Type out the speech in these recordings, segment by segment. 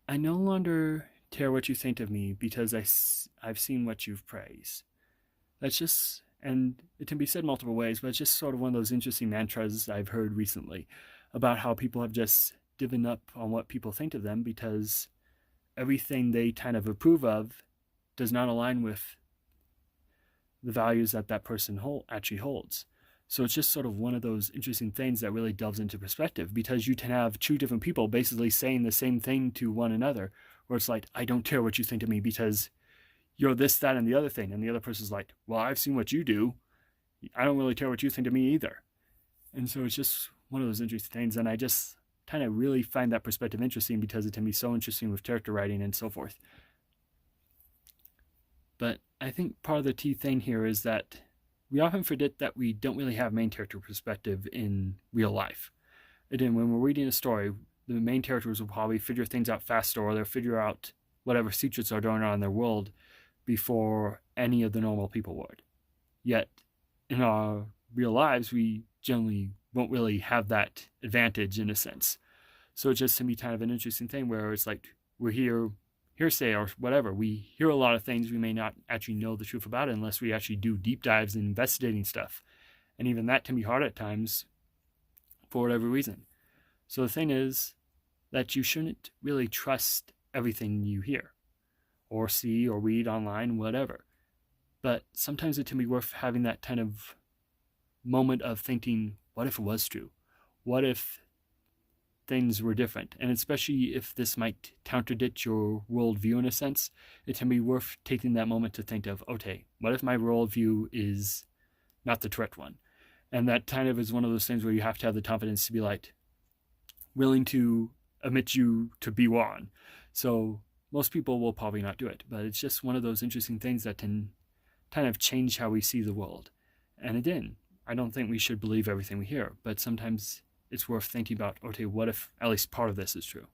I no longer care what you think of me because I've seen what you've praised. That's just, and it can be said multiple ways, but it's just sort of one of those interesting mantras I've heard recently about how people have just given up on what people think of them because everything they kind of approve of does not align with the values that that person actually holds. So it's just sort of one of those interesting things that really delves into perspective because you can have two different people basically saying the same thing to one another, where it's like, I don't care what you think of me because you're this, that, and the other thing. And the other person's like, well, I've seen what you do. I don't really care what you think of me either. And so it's just one of those interesting things. And I just kind of really find that perspective interesting because it can be so interesting with character writing and so forth. But I think part of the key thing here is that we often forget that we don't really have main character perspective in real life. Again, when we're reading a story, the main characters will probably figure things out faster, or they'll figure out whatever secrets are going on in their world before any of the normal people would. Yet, in our real lives, we generally won't really have that advantage in a sense. So it just to be kind of an interesting thing where it's like we're here, hearsay or whatever. We hear a lot of things we may not actually know the truth about it unless we actually do deep dives in investigating stuff. And even that can be hard at times for whatever reason. So the thing is that you shouldn't really trust everything you hear or see or read online, whatever. But sometimes it can be worth having that kind of moment of thinking, what if it was true? What if things were different? And especially if this might contradict your worldview in a sense, it can be worth taking that moment to think of, okay, what if my worldview is not the correct one? And that kind of is one of those things where you have to have the confidence to be like willing to admit you to be wrong. So most people will probably not do it, but it's just one of those interesting things that can kind of change how we see the world. And again, I don't think we should believe everything we hear, but sometimes it's worth thinking about, okay, what if at least part of this is true?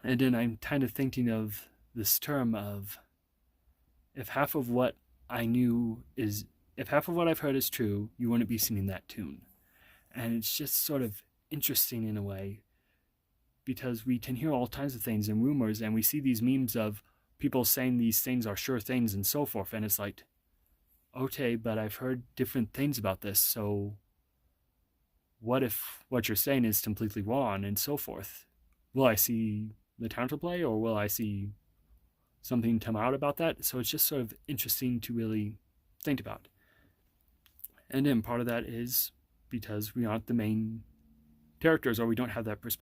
And then I'm kind of thinking of this term of if half of what I knew is, if half of what I've heard is true, you wouldn't be singing that tune. And it's just sort of interesting in a way because we can hear all kinds of things and rumors and we see these memes of people saying these things are sure things and so forth. And it's like, okay, but I've heard different things about this. So what if what you're saying is completely wrong and so forth? Will I see the counterplay or will I see something come out about that? So it's just sort of interesting to really think about. And then part of that is because we aren't the main characters or we don't have that perspective